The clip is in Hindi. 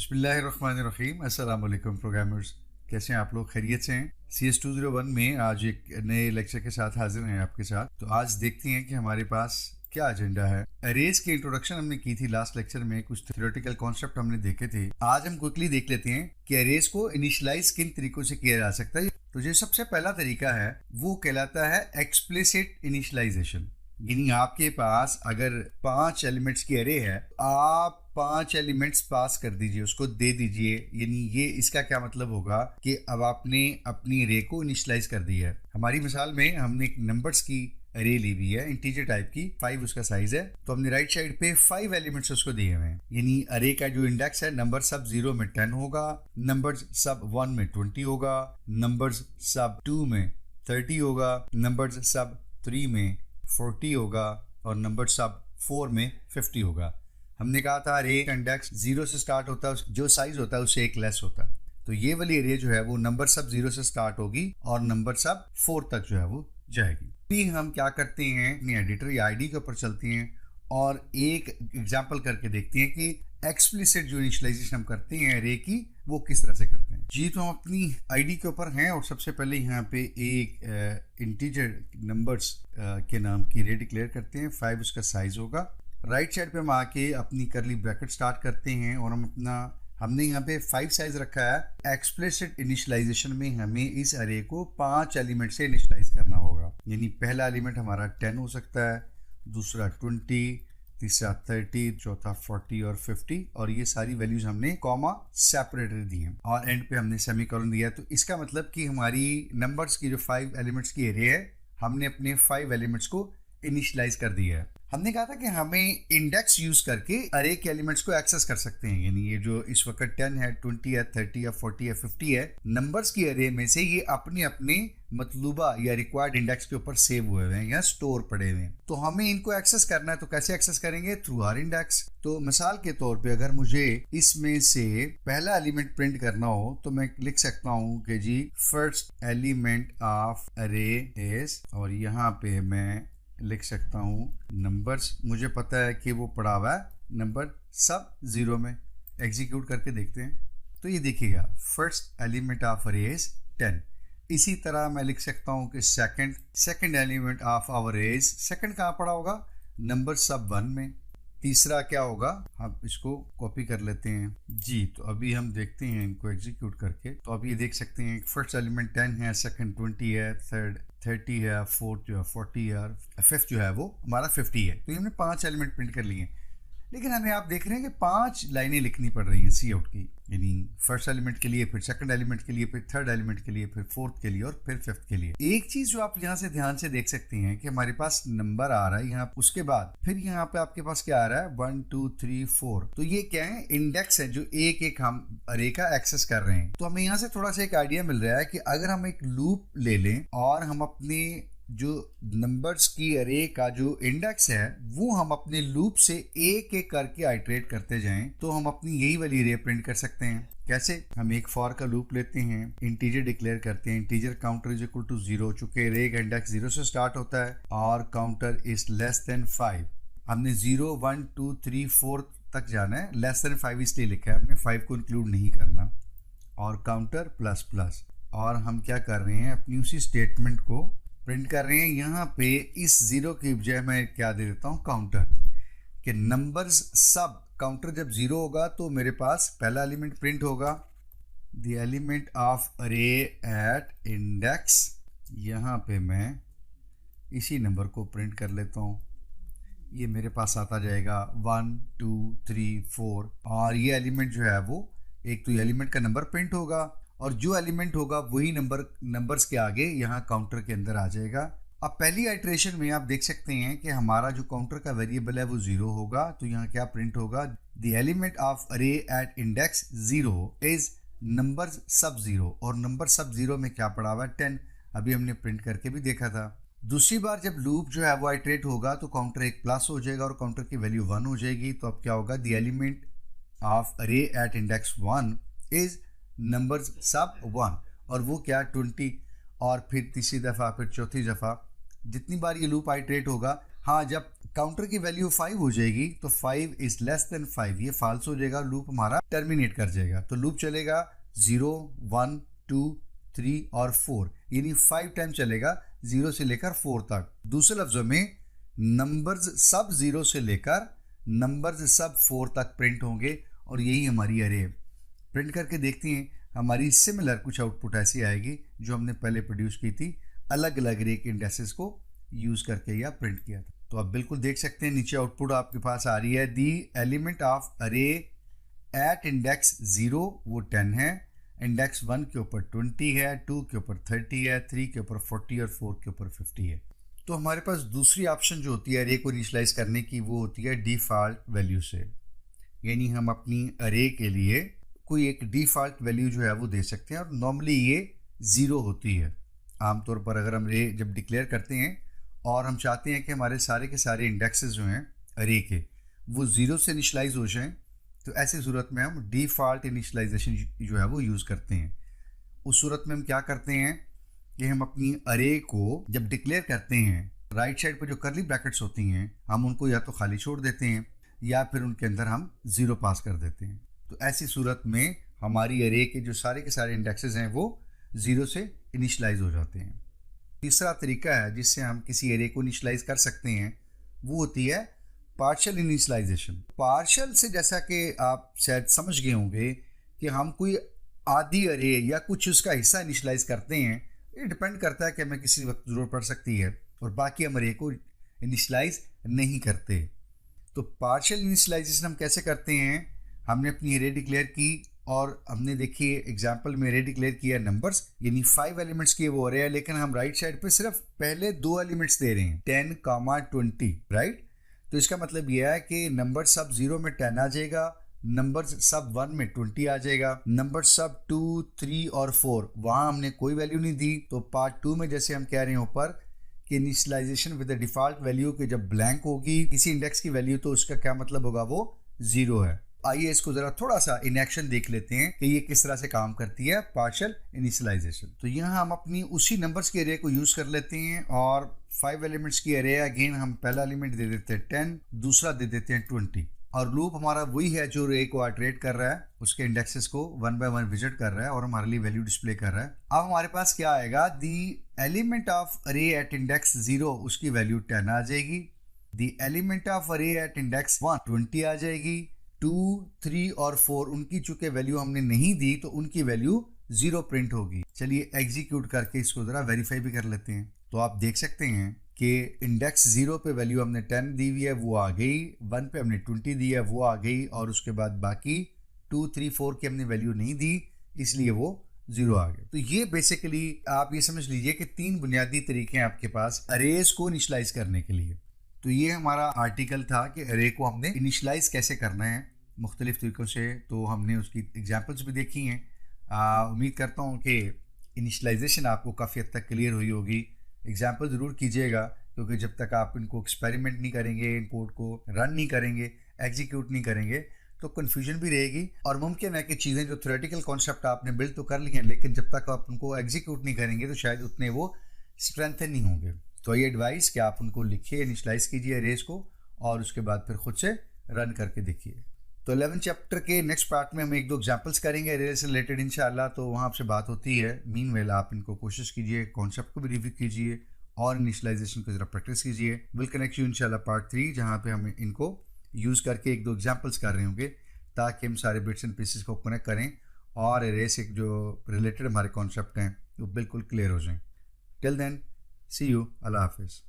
बिस्मिल्लाहिर्रहमानिर्रहीम। अस्सलाम वालेकुम प्रोग्रामर्स, कैसे हैं आप लोग? खैरियत से हैं? CS201 में आज एक नए लेक्चर के साथ हाजिर हैं आपके साथ। तो आज देखते हैं कि हमारे पास क्या एजेंडा है। अरेज की इंट्रोडक्शन हमने की थी लास्ट लेक्चर में, कुछ थ्योरेटिकल कॉन्सेप्ट हमने देखे थे। आज हम क्विकली देख लेते हैं कि अरेज को इनिशियलाइज किन तरीकों से किया जा सकता है। तो जो सबसे पहला तरीका है वो कहलाता है एक्सप्लिसिट इनिशियलाइजेशन। यानी आपके पास अगर 5 एलिमेंट्स की अरे है, आप 5 एलिमेंट्स पास कर दीजिए, उसको दे दीजिए। यानी ये इसका क्या मतलब होगा कि अब आपने अपनी अरे को इनिशियलाइज कर दिया है। हमारी मिसाल में हमने एक नंबर्स की अरे ली हुई है, इंटीजर टाइप की, 5 उसका साइज है। तो हमने राइट साइड पे 5 एलिमेंट्स उसको दिए हुए हैं। यानी अरे का जो इंडेक्स है, नंबर सब 0 में 10 होगा, नंबर सब 1 में 20 होगा, नंबर्स सब 2 में 30 होगा, नंबर्स सब 3 में 40 होगा और नंबर सब 4 में 50 होगा। हमने कहा था अरे का इंडेक्स 0 से स्टार्ट होता है, जो साइज होता है उससे एक लेस होता है। तो ये वाली अरे जो है वो नंबर सब 0 से स्टार्ट होगी और नंबर सब 4 तक जो है वो जाएगी। फिर हम क्या करते हैं, अपने एडिटर या आईडी के ऊपर चलते हैं और एक एग्जाम्पल करके देखते हैं कि एक्सप्लिसिट जो इनिशियलाइजेशन हम करते हैं अरे की, वो किस तरह से करते हैं। जी, तो हम अपनी आईडी के ऊपर हैं और सबसे पहले यहाँ पे एक इंटीजर नंबर्स के नाम की अरे डिक्लेयर करते हैं। 5 उसका साइज होगा। राइट साइड पे हम आके अपनी करली ब्रैकेट स्टार्ट करते हैं और हमने यहाँ पे 5 साइज रखा है। एक्सप्लिसिट इनिशियलाइजेशन में हमें इस अरे को 5 एलिमेंट से इनिशियलाइज करना होगा। यानी पहला एलिमेंट हमारा 10 हो सकता है, दूसरा 20, तीसरा 30, चौथा 40 और 50, और ये सारी वैल्यूज हमने कॉमा सेपरेटर दी हैं और एंड पे हमने सेमीकोलन दिया। तो इसका मतलब कि हमारी नंबर्स की जो 5 एलिमेंट्स की एरे है, हमने अपने 5 एलिमेंट्स को इनिशियलाइज कर दिया है। हमने कहा था कि हमें इंडेक्स यूज करके अरे के एलिमेंट्स को एक्सेस कर सकते हैं। यानी ये जो इस वक्त 10 है, 20 है, 30 है, 40 है, 50 है, नंबर्स की अरे में से ये अपने अपने मतलूबा या रिक्वायर्ड इंडेक्स के ऊपर सेव हुए हुए हैं या स्टोर पड़े हुए हैं। तो हमें इनको एक्सेस करना है, तो कैसे एक्सेस करेंगे? Through our index. तो मिसाल के तौर पे अगर मुझे इसमें से पहला एलिमेंट प्रिंट करना हो तो मैं लिख सकता हूँ कि जी first element of array is, और यहाँ पे मैं लिख सकता हूँ नंबर्स। मुझे पता है कि वो पड़ा हुआ है नंबर सब 0 में। एग्जीक्यूट करके देखते हैं तो ये देखिएगा first element of array is 10। इसी तरह मैं लिख सकता हूँ कि second element of our age, second कहाँ पड़ा होगा? नंबर सब 1 में। तीसरा क्या होगा? हम इसको कॉपी कर लेते हैं जी। तो अभी हम देखते हैं इनको एग्जीक्यूट करके। तो अभी ये देख सकते हैं फर्स्ट एलिमेंट 10 है, सेकंड 20 है, थर्ड 30 है, फोर्थ जो है 40 है, फिफ्थ जो है वो हमारा 50 है। तो ये हमने 5 एलिमेंट प्रिंट कर लिए। लेकिन हमें आप देख रहे हैं कि 5 लाइनें लिखनी पड़ रही हैं सी आउट की। यानी फर्स्ट एलिमेंट के लिए, फिर सेकंड एलिमेंट के लिए, फिर थर्ड एलिमेंट के लिए, फिर फोर्थ के लिए और फिर फिफ्थ के लिए। एक चीज जो आप यहाँ से ध्यान से देख सकते हैं कि हमारे पास नंबर आ रहा है यहाँ, उसके बाद फिर यहाँ पे आपके पास क्या आ रहा है? 1 2 3 4। तो ये क्या है? इंडेक्स है जो एक एक हम अरे का एक्सेस कर रहे हैं। तो हमें यहाँ से थोड़ा सा एक आइडिया मिल रहा है कि अगर हम एक लूप ले लें और हम अपने जो नंबर्स की अरे का जो इंडेक्स है वो हम अपने लूप से एक एक करके आइटरेट करते जाएं, तो हम अपनी यही वाली अरे प्रिंट कर सकते हैं। कैसे? हम एक फॉर का लूप लेते हैं, इंटीजर डिक्लेयर करते हैं, integer counter is equal to 0, चूंकि अरे का इंडेक्स 0 से स्टार्ट होता है और काउंटर इज लेस देन 5। हमने 0 1 2 3 4 तक जाना है, लेस देन 5 इसलिए लिखा है, हमने 5 को इंक्लूड नहीं करना, और काउंटर प्लस प्लस। और हम क्या कर रहे हैं? अपनी उसी स्टेटमेंट को प्रिंट कर रहे हैं। यहाँ पे इस 0 की बजाय मैं क्या दे देता हूँ? काउंटर। कि नंबर्स सब, काउंटर जब 0 होगा तो मेरे पास पहला एलिमेंट प्रिंट होगा, द एलिमेंट ऑफ अरे एट इंडेक्स। यहाँ पे मैं इसी नंबर को प्रिंट कर लेता हूँ, ये मेरे पास आता जाएगा 1 2 3 4। और ये एलिमेंट जो है वो, एक तो ये एलिमेंट का नंबर प्रिंट होगा और जो एलिमेंट होगा वही नंबर्स के आगे यहाँ काउंटर के अंदर आ जाएगा। अब पहली आइट्रेशन में आप देख सकते हैं कि हमारा जो काउंटर का वेरिएबल है वो 0 होगा। तो यहाँ क्या प्रिंट होगा? द एलिमेंट ऑफ अरे एट इंडेक्स 0 इज नंबर सब 0, और नंबर सब 0 में क्या पड़ा हुआ है? 10। अभी हमने प्रिंट करके भी देखा था। दूसरी बार जब लूप जो है वो आइट्रेट होगा तो काउंटर एक प्लस हो जाएगा और काउंटर की वैल्यू 1 हो जाएगी। तो अब क्या होगा? द एलिमेंट ऑफ अरे एट इंडेक्स 1 इज नंबर्स सब 1, और वो क्या? 20। और फिर तीसरी दफ़ा, फिर चौथी दफ़ा, जितनी बार ये लूप आइट्रेट होगा हाँ, जब काउंटर की वैल्यू 5 हो जाएगी तो 5 इज लेस देन 5 ये फाल्स हो जाएगा, लूप हमारा टर्मिनेट कर जाएगा। तो लूप चलेगा 0, 1, 2, 3 और 4, यानी 5 टाइम चलेगा 0 से लेकर 4 तक। दूसरे लफ्जों में नंबर्स सब 0 से लेकर नंबर्स सब 4 तक प्रिंट होंगे और यही हमारी अरे है। प्रिंट करके देखते हैं, हमारी सिमिलर कुछ आउटपुट ऐसी आएगी जो हमने पहले प्रोड्यूस की थी, अलग अलग अरे के इंडेक्सेस को यूज करके या प्रिंट किया था। तो आप बिल्कुल देख सकते हैं नीचे आउटपुट आपके पास आ रही है, दी एलिमेंट ऑफ अरे एट इंडेक्स 0 वो 10 है, इंडेक्स 1 के ऊपर 20 है, 2 के ऊपर 30 है, 3 के ऊपर 40 और 4 के ऊपर 50 है। तो हमारे पास दूसरी ऑप्शन जो होती है अरे को इनिशियलाइज करने की वो होती है डिफ़ॉल्ट वैल्यू से, यानी हम अपनी अरे के लिए कोई एक डिफ़ॉल्ट वैल्यू जो है वो दे सकते हैं और नॉर्मली ये 0 होती है। आमतौर पर अगर हम अरे जब डिक्लेयर करते हैं और हम चाहते हैं कि हमारे सारे के सारे इंडेक्सेस जो हैं अरे के वो 0 से इनिशियलाइज हो जाएं, तो ऐसी सूरत में हम डिफ़ॉल्ट इनिशियलाइजेशन जो है वो यूज़ करते हैं। उस सूरत में हम क्या करते हैं कि हम अपनी अरे को जब डिक्लेयर करते हैं, राइट साइड पर जो करली ब्रैकेट्स होती हैं हम उनको या तो खाली छोड़ देते हैं या फिर उनके अंदर हम 0 पास कर देते हैं। तो ऐसी सूरत में हमारी अरे के जो सारे के सारे इंडेक्सेस हैं वो 0 से इनिशियलाइज हो जाते हैं। तीसरा तरीका है जिससे हम किसी अरे को इनिशियलाइज कर सकते हैं वो होती है पार्शियल इनिशियलाइजेशन। पार्शियल से जैसा कि आप शायद समझ गए होंगे कि हम कोई आधी अरे या कुछ उसका हिस्सा इनिशियलाइज करते हैं, ये डिपेंड करता है कि हमें किसी वक्त ज़रूरत पड़ सकती है, और बाकी हम अरे को इनिशियलाइज नहीं करते। तो पार्शियल इनिशियलाइजेशन हम कैसे करते हैं, हमने अपनी अरे डिक्लेयर की और हमने देखिए एग्जांपल में अरे डिक्लेयर किया नंबर्स, यानी 5 एलिमेंट्स की वो अरे है, लेकिन हम राइट साइड पे सिर्फ पहले 2 एलिमेंट्स दे रहे हैं 10, 20, राइट। तो इसका मतलब यह है कि नंबर सब 0 में 10 आ जाएगा, नंबर सब 1 में 20 आ जाएगा, नंबर सब 2, 3 और 4 वहाँ हमने कोई वैल्यू नहीं दी। तो पार्ट 2 में जैसे हम कह रहे हैं ऊपर कि initialization with the default value के जब ब्लैंक होगी किसी इंडेक्स की वैल्यू तो उसका क्या मतलब होगा, वो 0 है। आइए इसको जरा थोड़ा सा इन एक्शन देख लेते हैं कि ये किस तरह से काम करती है पार्शियल इनिशियलाइजेशन। तो यहाँ हम अपनी उसी नंबर्स के अरे को यूज कर लेते हैं और 5 एलिमेंट्स की अरे अगेन हम पहला एलिमेंट दे देते हैं 10, दूसरा दे देते हैं 20 और लूप हमारा वही है जो अरे को आइटरेट कर रहा है, उसके इंडेक्सेस को 1 बाय 1 विजिट कर रहा है और हमारे लिए वैल्यू डिस्प्ले कर रहा है। अब हमारे पास क्या आएगा, दी एलिमेंट ऑफ अरे एट इंडेक्स 0 उसकी वैल्यू 10 आ जाएगी, दी एलिमेंट ऑफ अरे एट इंडेक्स 1 20 आ जाएगी, 2, 3 और 4 उनकी चूंकि वैल्यू हमने नहीं दी तो उनकी वैल्यू 0 प्रिंट होगी। चलिए एग्जीक्यूट करके इसको जरा वेरीफाई भी कर लेते हैं। तो आप देख सकते हैं कि इंडेक्स 0 पे वैल्यू हमने 10 दी हुई है वो आ गई, 1 पे हमने 20 दी है वो आ गई और उसके बाद बाकी 2, 3, 4 की हमने वैल्यू नहीं दी इसलिए वो 0 आ गया। तो ये बेसिकली आप ये समझ लीजिए कि 3 बुनियादी तरीके हैं आपके पास अरेज को इनिशियलाइज करने के लिए। तो ये हमारा आर्टिकल था कि अरे को हमने इनिशियलाइज कैसे करना है मुख्तलिफ तरीक़ों से। तो हमने उसकी एग्जांपल्स भी देखी हैं। उम्मीद करता हूँ कि इनिशियलाइजेशन आपको काफ़ी हद तक क्लियर हुई होगी। एग्जांपल ज़रूर कीजिएगा क्योंकि जब तक आप इनको एक्सपेरिमेंट नहीं करेंगे, इन कोड को रन नहीं करेंगे, एग्जीक्यूट नहीं करेंगे तो कन्फ्यूजन भी रहेगी और मुमकिन है कि चीज़ें जो थ्योरेटिकल कॉन्सेप्ट आपने बिल्ड तो कर ली हैं लेकिन जब तक आप उनको एग्जीक्यूट नहीं करेंगे तो शायद उतने वो स्ट्रेंथन नहीं होंगे। तो ये एडवाइस कि आप उनको लिखिए, इनिशियलाइज कीजिए अरेज को और उसके बाद फिर खुद से रन करके देखिए। तो 11 चैप्टर के नेक्स्ट पार्ट में हम 1-2 एग्जांपल्स करेंगे अरेज से रिलेटेड इंशाल्लाह। तो वहाँ आपसे बात होती है। मीनवेल आप इनको कोशिश कीजिए, कॉन्सेप्ट को भी रिव्यू कीजिए और इनिशियलाइजेशन को ज़रा प्रैक्टिस कीजिए। विल कनेक्ट यू इंशाल्लाह पार्ट 3 जहाँ पे हम इनको यूज़ करके 1-2 एग्जांपल्स कर रहे होंगे ताकि हम सारे बिट्स एंड पीसेस को कनेक्ट करें और अरेज से जो रिलेटेड हमारे कॉन्सेप्ट हैं वो बिल्कुल क्लियर हो जाएं। टिल देन सी यू, अल्लाह हाफिज़।